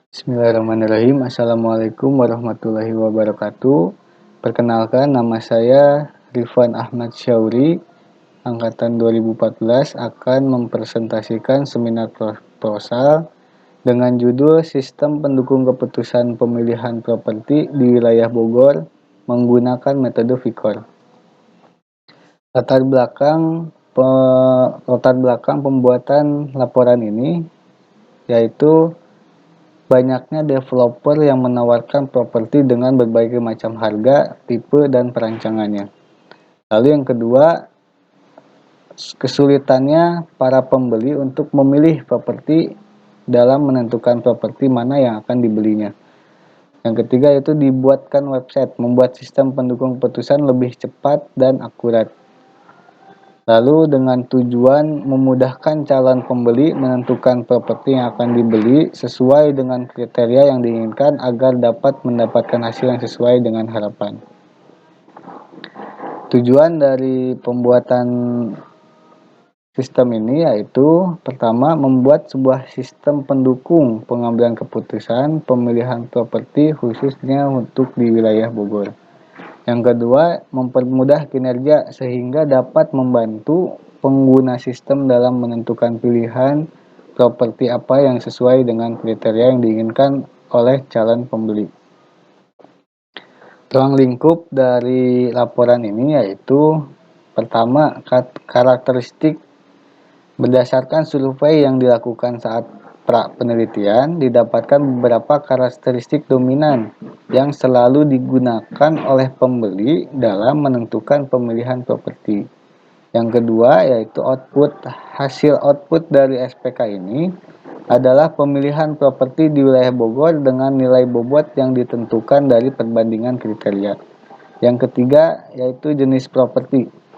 Bismillahirrahmanirrahim. Assalamualaikum warahmatullahi wabarakatuh. Perkenalkan, nama saya Rifan Ahmad Syauri, angkatan 2014, akan mempresentasikan seminar proposal dengan judul Sistem Pendukung Keputusan Pemilihan Properti di Wilayah Bogor menggunakan metode VICOR. Latar belakang pembuatan laporan ini yaitu banyaknya developer yang menawarkan properti dengan berbagai macam harga, tipe, dan perancangannya. Lalu yang kedua, kesulitannya para pembeli untuk memilih properti dalam menentukan properti mana yang akan dibelinya. Yang ketiga yaitu dibuatkan website, membuat sistem pendukung keputusan lebih cepat dan akurat. Lalu dengan tujuan memudahkan calon pembeli menentukan properti yang akan dibeli sesuai dengan kriteria yang diinginkan agar dapat mendapatkan hasil yang sesuai dengan harapan. Tujuan dari pembuatan sistem ini yaitu pertama, membuat sebuah sistem pendukung pengambilan keputusan pemilihan properti khususnya untuk di wilayah Bogor. Yang kedua, mempermudah kinerja sehingga dapat membantu pengguna sistem dalam menentukan pilihan properti apa yang sesuai dengan kriteria yang diinginkan oleh calon pembeli. Ruang lingkup dari laporan ini yaitu pertama, karakteristik berdasarkan survei yang dilakukan saat penelitian, didapatkan beberapa karakteristik dominan yang selalu digunakan oleh pembeli dalam menentukan pemilihan properti. Yang kedua yaitu hasil output dari SPK ini adalah pemilihan properti di wilayah Bogor dengan nilai bobot yang ditentukan dari perbandingan kriteria. Yang ketiga yaitu jenis properti.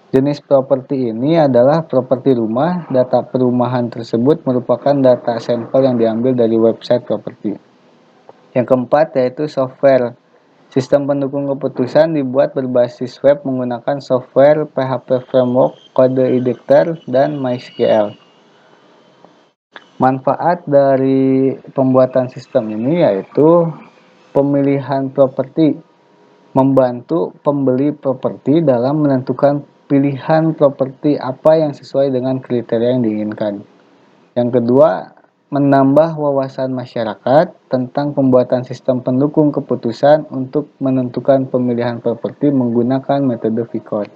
Jenis properti ini adalah properti rumah. Data perumahan tersebut merupakan data sampel yang diambil dari website properti. Yang keempat yaitu software. Sistem pendukung keputusan dibuat berbasis web menggunakan software PHP Framework, Code Editor, dan MySQL. Manfaat dari pembuatan sistem ini yaitu pemilihan properti, membantu pembeli properti dalam menentukan pilihan properti apa yang sesuai dengan kriteria yang diinginkan. Yang kedua, menambah wawasan masyarakat tentang pembuatan sistem pendukung keputusan untuk menentukan pemilihan properti menggunakan metode VICOR.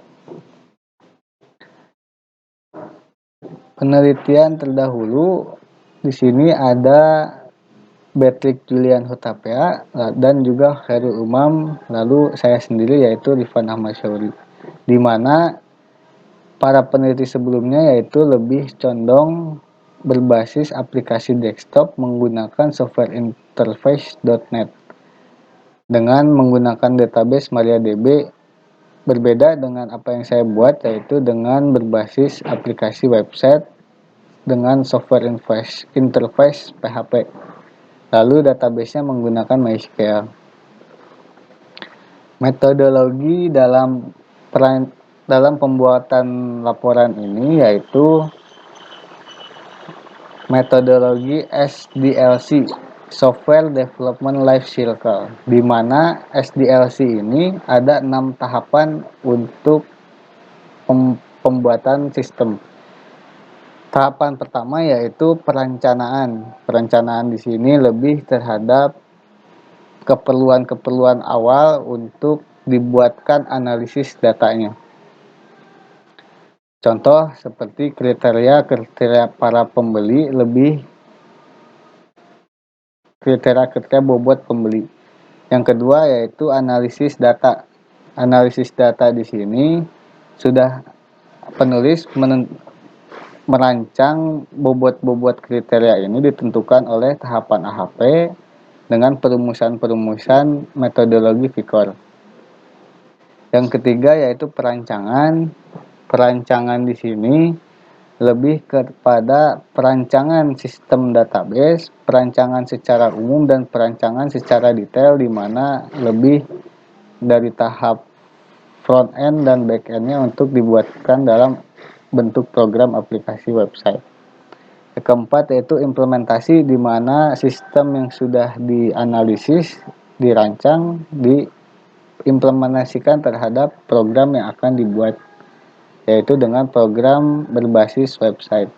Penelitian terdahulu di sini ada Patrick Julian Hutapea dan juga Khairul Umam, lalu saya sendiri yaitu Rifan Ahmad Syauri, di mana para peneliti sebelumnya yaitu lebih condong berbasis aplikasi desktop menggunakan software interface.net dengan menggunakan database MariaDB. Berbeda dengan apa yang saya buat yaitu dengan berbasis aplikasi website dengan software interface PHP. Lalu databasenya menggunakan MySQL. Metodologi dalam pembuatan laporan ini yaitu metodologi SDLC, Software Development Life Cycle, di mana SDLC ini ada 6 tahapan untuk pembuatan sistem. Tahapan pertama yaitu perencanaan. Perencanaan di sini lebih terhadap keperluan-keperluan awal untuk dibuatkan analisis datanya. Contoh seperti kriteria para pembeli, lebih kriteria bobot pembeli. Yang kedua yaitu analisis data. Analisis data di sini sudah penulis merancang bobot-bobot kriteria ini ditentukan oleh tahapan AHP dengan perumusan-perumusan metodologi VICOR. Yang ketiga yaitu perancangan. Perancangan di sini lebih kepada perancangan sistem database, perancangan secara umum dan perancangan secara detail, di mana lebih dari tahap front end dan back end-nya untuk dibuatkan dalam bentuk program aplikasi website. keempat yaitu implementasi, di mana sistem yang sudah dianalisis, dirancang, diimplementasikan terhadap program yang akan dibuat, yaitu dengan program berbasis website.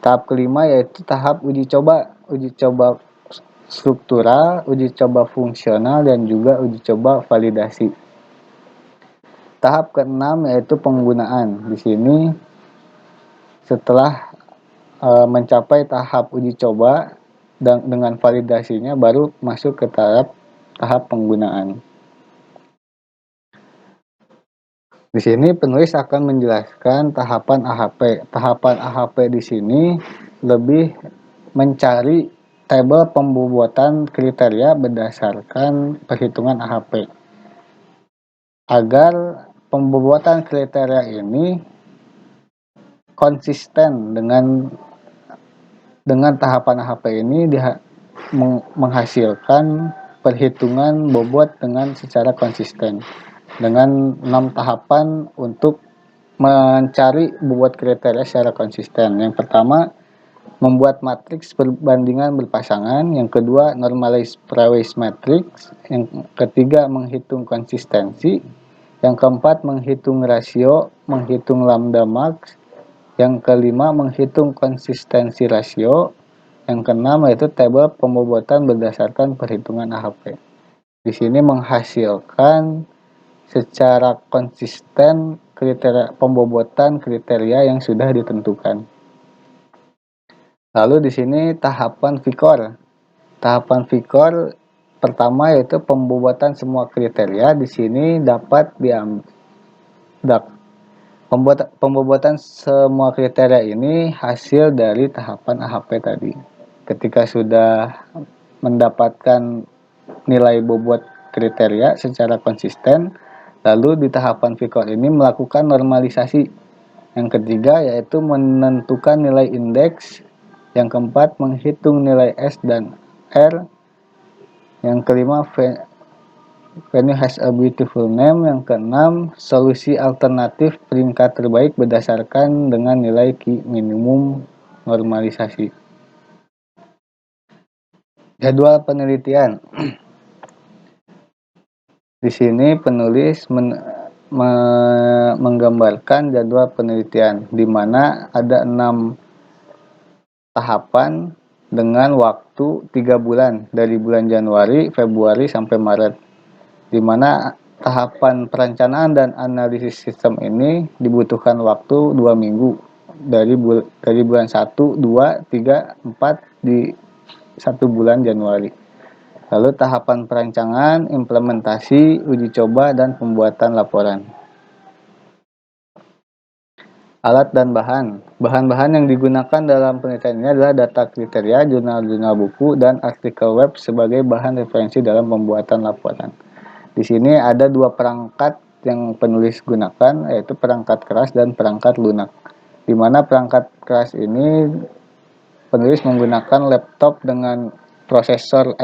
Tahap kelima yaitu tahap uji coba struktural, uji coba fungsional, dan juga uji coba validasi. Tahap keenam yaitu penggunaan. Di sini setelah mencapai tahap uji coba dan dengan validasinya baru masuk ke tahap penggunaan. Di sini penulis akan menjelaskan tahapan AHP. Tahapan AHP di sini lebih mencari tabel pembobotan kriteria berdasarkan perhitungan AHP. Agar pembobotan kriteria ini konsisten dengan tahapan AHP ini menghasilkan perhitungan bobot dengan secara konsisten dengan 6 tahapan untuk mencari bobot kriteria secara konsisten. Yang pertama, membuat matriks perbandingan berpasangan. Yang kedua, normalized Prowess matrix. Yang ketiga, menghitung konsistensi. Yang keempat, menghitung rasio, menghitung lambda max. Yang kelima, menghitung konsistensi rasio. Yang keenam yaitu tabel pembobotan berdasarkan perhitungan AHP. Di sini menghasilkan secara konsisten pembobotan kriteria yang sudah ditentukan. Lalu di sini tahapan VCOR. Tahapan VCOR pertama yaitu pembobotan semua kriteria. Di sini dapat pembobotan semua kriteria ini hasil dari tahapan AHP tadi. Ketika sudah mendapatkan nilai bobot kriteria secara konsisten, lalu di tahapan VCOR ini melakukan normalisasi. Yang ketiga yaitu menentukan nilai indeks. Yang keempat, menghitung nilai S dan R. Yang kelima, venue has a beautiful name. Yang keenam, solusi alternatif peringkat terbaik berdasarkan dengan nilai Q minimum normalisasi. Jadwal penelitian. Di sini penulis menggambarkan jadwal penelitian, di mana ada 6 tahapan dengan waktu 3 bulan, dari bulan Januari, Februari, sampai Maret, di mana tahapan perencanaan dan analisis sistem ini dibutuhkan waktu 2 minggu, dari bulan 1, 2, 3, 4 di 1 bulan Januari. Lalu tahapan perancangan, implementasi, uji coba, dan pembuatan laporan. Alat dan bahan. Bahan-bahan yang digunakan dalam penelitian ini adalah data kriteria, jurnal-jurnal buku, dan artikel web sebagai bahan referensi dalam pembuatan laporan. Di sini ada 2 perangkat yang penulis gunakan, yaitu perangkat keras dan perangkat lunak. Di mana perangkat keras ini penulis menggunakan laptop dengan prosesor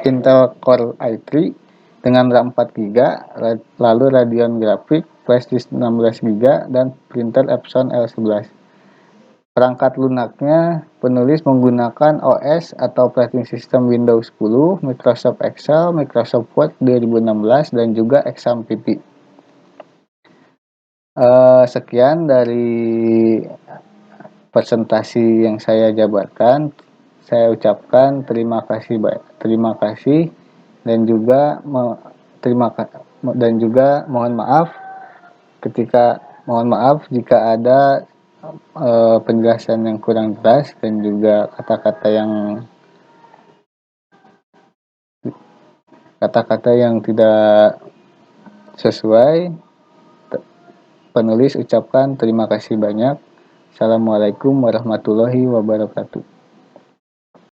Intel Core i3 dengan RAM 4GB, lalu Radeon grafik, flash disk 16GB, dan printer Epson L11. Perangkat lunaknya penulis menggunakan OS atau operating system Windows 10, Microsoft Excel, Microsoft Word 2016, dan juga XAMPP. Sekian dari presentasi yang saya jabarkan. Saya ucapkan terima kasih dan juga mohon maaf jika ada penjelasan yang kurang jelas dan juga kata-kata yang tidak sesuai. Penulis ucapkan terima kasih banyak. Assalamualaikum warahmatullahi wabarakatuh.